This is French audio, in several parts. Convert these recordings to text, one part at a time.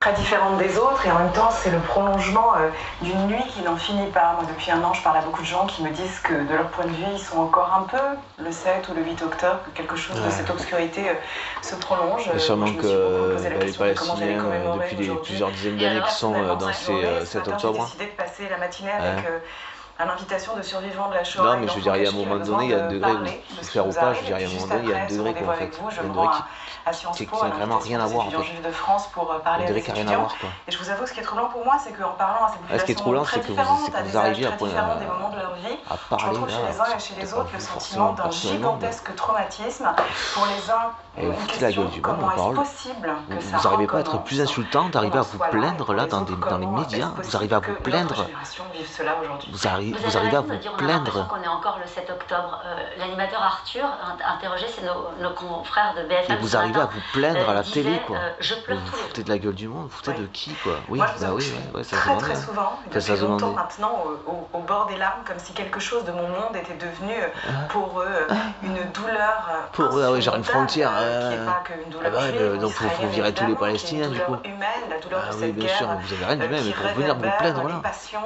très différente des autres, et en même temps c'est le prolongement d'une nuit qui n'en finit pas. Moi depuis un an je parle à beaucoup de gens qui me disent que de leur point de vue ils sont encore un peu le 7 ou le 8 octobre, que quelque chose de cette obscurité se prolonge. Et sûrement que les Palestiniens, depuis plusieurs dizaines d'années qui sont dans ces 7 octobre. J'ai décidé de passer la matinée avec à l'invitation de survivants de la Shoah. Non mais je veux dire, il y a un moment donné, il y a un degré où se faire ou pas, je veux dire, il y a un moment donné, il y a un degré quoi en fait. Il y a un degré qui n'a vraiment rien à voir en fait. Un degré qui n'a rien à voir quoi. Et je vous avoue, ce qui est troublant pour moi, c'est qu'en parlant à ces populations ce qui est troublant, c'est que vous arrivez à parler je retrouve chez les uns et chez les autres le sentiment d'un gigantesque traumatisme. Pour les uns, une question, comment est-ce possible que ça vous n'arrivez pas à être plus insultant, d'arriver à vous plaindre là dans les médias, vous arrivez à vous plaindre. Vous arrivez à vous plaindre. Qu'on est encore le 7 octobre. L'animateur Arthur interrogeait nos confrères de BFM. Et vous arrivez à vous plaindre à la télé quoi. Je pleure vous foutez de la gueule du monde, vous foutez de qui quoi. Oui, moi, bah oui, ça se très demande. Très souvent, depuis longtemps maintenant, au bord des larmes, comme si quelque chose de mon monde était devenu pour eux une douleur. Pour eux, ah oui, genre une frontière. Qui n'est pas qu'une douleur juive, donc il faut virer tous les Palestiniens du coup. Humaine, la douleur de oui, cette bien guerre, sûr, vous avez rien d'humain, mais pour venir vous plaindre là.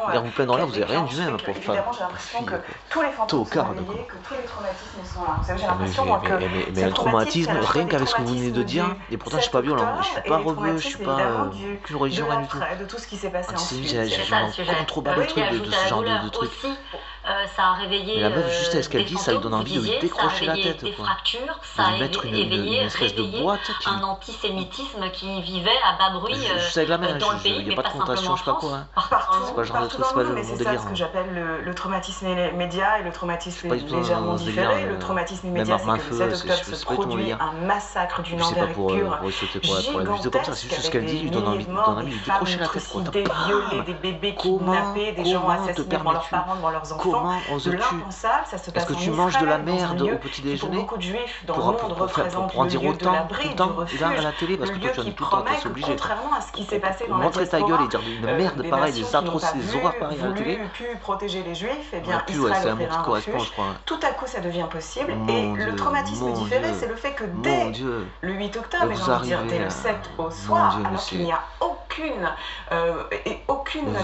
Venir vous plaindre là, vous avez rien d'humain pour faire. Évidemment, j'ai l'impression que tous les fantômes sont réveillés, que tous les traumatismes sont là. Vous savez, j'ai l'impression que. Mais un traumatisme, rien qu'avec ce que vous venez de dire, et pourtant je suis pas violent, je suis pas rebeu, je suis pas plus religieux, rien du tout. De tout ce qui s'est passé ensuite. J'ai contrebas le truc de ce genre de truc. Ça a réveillé. Mais la meuf, juste à ce qu'elle dit, ça lui donne envie de lui décrocher la tête. Des quoi. fractures, ça a éveillé une espèce de boîte qui... un antisémitisme qui vivait à bas bruit juste avec la main, dans le pays, il n'y a pas de connotation, je sais pas quoi. Partout, c'est pas le genre de truc, c'est pas mon délire. C'est ça ce que j'appelle le traumatisme média et le traumatisme légèrement différé. Le traumatisme média, c'est que le 7 octobre se produit un massacre d'une envergure gigantesque, c'est juste ce qu'elle dit, lui donne envie de lui décrocher la tête. Des violés, des bébés kidnappés, des gens assassinés devant leurs parents, devant leurs enfants. Comment on se tue? Est-ce que tu manges de la merde au petit déjeuner beaucoup de juifs dans le monde représentent pour en dire autant tout le temps et là à la télé parce que toi tu en dis tout le temps, t'es obligé. Contrairement à ce qui s'est passé dans la montrer ta gueule et dire une merde pareille, des atrocités, des horreurs pareilles à la télé. Pu protéger les juifs, et bien Israël c'est un mot offrira qui un correspond, refuge. je crois. Tout à coup ça devient possible et le traumatisme différé, c'est le fait que dès le 8 octobre, et j'ai envie de dire dès le 7 au soir, alors qu'il n'y a aucune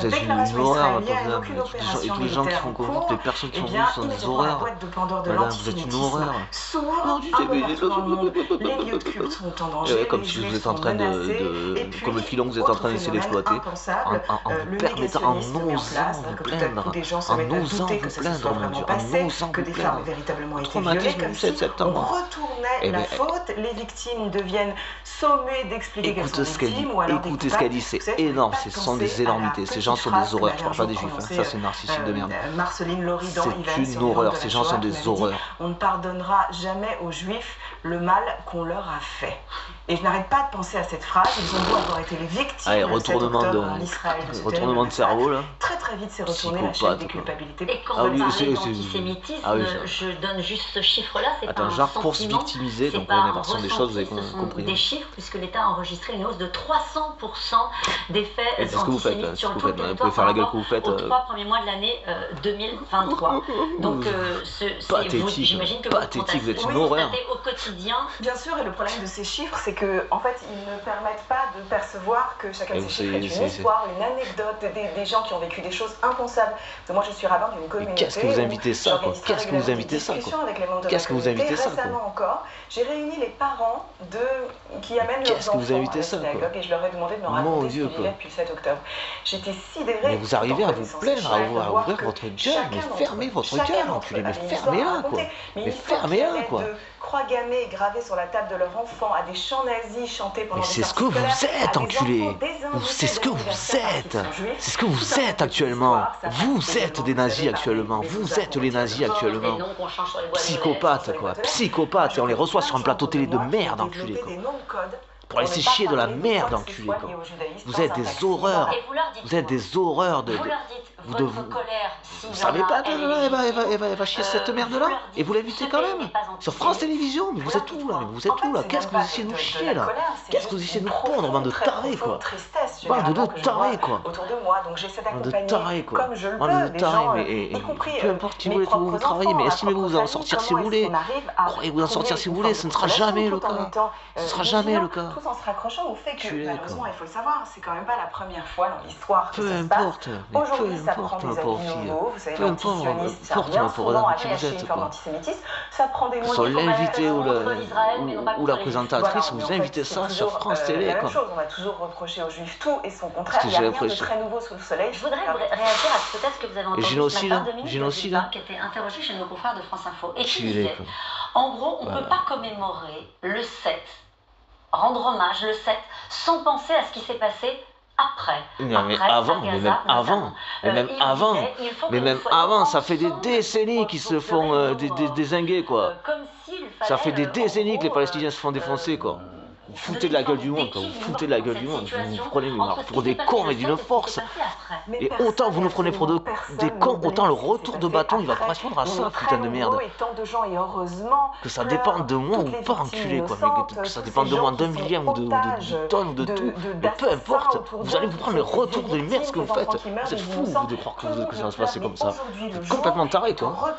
déclaration israélienne, aucune opération militaire en cours, les personnes qui eh sont bien, venues sont des la horreurs. boîte de Pandore de Madame, vous êtes une horreur. s'ouvre un peu partout dans le monde. Les lieux de culte sont en danger, comme si vous êtes en train comme le filon que vous êtes en train d'essayer d'exploiter, en permettant, en osant vous plaindre, en osant vous plaindre, mon Dieu, en osant vous plaindre. Traumatisme du 7 septembre. On retournait la faute, les victimes deviennent sommées d'expliquer qu'elles sont victimes, ou alors écoutez ce qu'elle dit, c'est énorme, ce sont des énormités, ces gens sont des horreurs, je parle pas des juifs, ça c'est narcissique de merde. Marceline Loridan, c'est une horreur, ces gens sont des horreurs. On ne pardonnera jamais aux juifs le mal qu'on leur a fait. Et je n'arrête pas de penser à cette phrase, ils ont beau avoir été les victimes de retournement de cerveau là. Très vite c'est retourné la chaîne des culpabilités. Et quand on parle d'antisémitisme, je donne juste ce chiffre-là, c'est pas un genre pour se sentiment, victimiser, donc pas on est parti des choses, vous avez compris. Des chiffres, puisque l'État a enregistré une hausse de 300% des faits antisémites sur le tout le territoire. Vous pouvez faire la gueule que vous faites. Aux 3 premiers mois de l'année 2023. Donc j'imagine que vous êtes une horreur. Au quotidien. Bien sûr, et le problème de ces chiffres, c'est que en fait, ils ne permettent pas de percevoir que chacun de ces chiffres est une histoire, une anecdote, des gens qui ont vécu des choses impensables. Moi, je suis rabbin d'une communauté. Qu'est-ce que vous invitez ça, quoi? Qu'est-ce que vous invitez ça, quoi? Qu'est-ce que vous invitez ça, quoi? Récemment encore, j'ai réuni les parents qui amènent leurs enfants à la synagogue et je leur ai demandé de me raconter ce qu'ils vivaient depuis le 7 octobre. J'étais sidérée. Mais vous arrivez à vous plaindre, à ouvrir votre gueule, mais fermez votre gueule, enculé, mais fermez-la, quoi. Mais fermez-la, quoi. Croix gammées gravées sur la table de leur enfant, à des chants nazis chantés pendant des c'est ce que vous êtes, enculé. C'est ce que vous êtes. C'est ce que vous êtes actuellement. Vous êtes des nazis actuellement. Vous êtes les nazis actuellement. Psychopathes, quoi. Psychopathes. Et on les reçoit sur un plateau télé de merde, enculé, quoi. Pour laisser chier de la merde, enculé, quoi. Vous êtes des horreurs. Vous êtes des horreurs de... votre colère, vous savez pas, elle va chier cette merde-là. Et vous l'invitez quand même. Sur France Télévisions, mais vous êtes où là? Mais vous êtes où là? Qu'est-ce que vous essayez de nous chier là? Qu'est-ce que vous essayez de nous pondre, bande de tarés quoi? Bande de tarés quoi. Autour de moi, donc j'essaie d'accompagner comme je le peux, des gens, y compris peu importe qui vous êtes, où vous travaillez, mais estimez-vous vous en sortir si vous voulez. Croyez-vous en sortir si vous voulez, ce ne sera jamais le cas. Ce ne sera jamais le cas. Tout en se raccrochant au fait que, malheureusement, il faut le savoir, c'est quand même pas la première fois dans l'histoire que ça se passe. Aujourd'hui, ça prend des habits nouveaux, vous savez, l'antisionisme, ça revient souvent à lâcher une forme d'antisémitisme, ça prend des mots l'invité ou la présentatrice, vous invitez ça sur France Télé. La même chose, on va toujours reprocher aux Juifs tout et son contraire, il n'y a rien de très nouveau sous le soleil. Je voudrais réagir à peut-être ce que vous avez entendu ce matin, Dominique qui était interrogé chez nos confrères de France Info et qui disait, en gros, on ne peut pas commémorer le 7, rendre hommage le 7, sans penser à ce qui s'est passé après. Mais même avant, ça fait des décennies qu'ils se font dézinguer, quoi. Ça fait des décennies que les Palestiniens se font défoncer, quoi. Vous foutez de la gueule du monde, quoi. Vous foutez de la gueule du monde. Vous nous prenez pour des cons et d'une force. Et autant vous nous prenez pour des cons, autant le retour de bâton, il va correspondre à ça, putain de merde. Que ça dépende de moi ou pas, enculé, quoi. Mais que ça dépende de moi d'un millième ou de tonnes ou de tout. Mais peu importe, vous allez vous prendre le retour de merde, ce que vous faites. Vous êtes fous, vous, de croire que ça va se passer comme ça. Vous êtes complètement taré, quoi.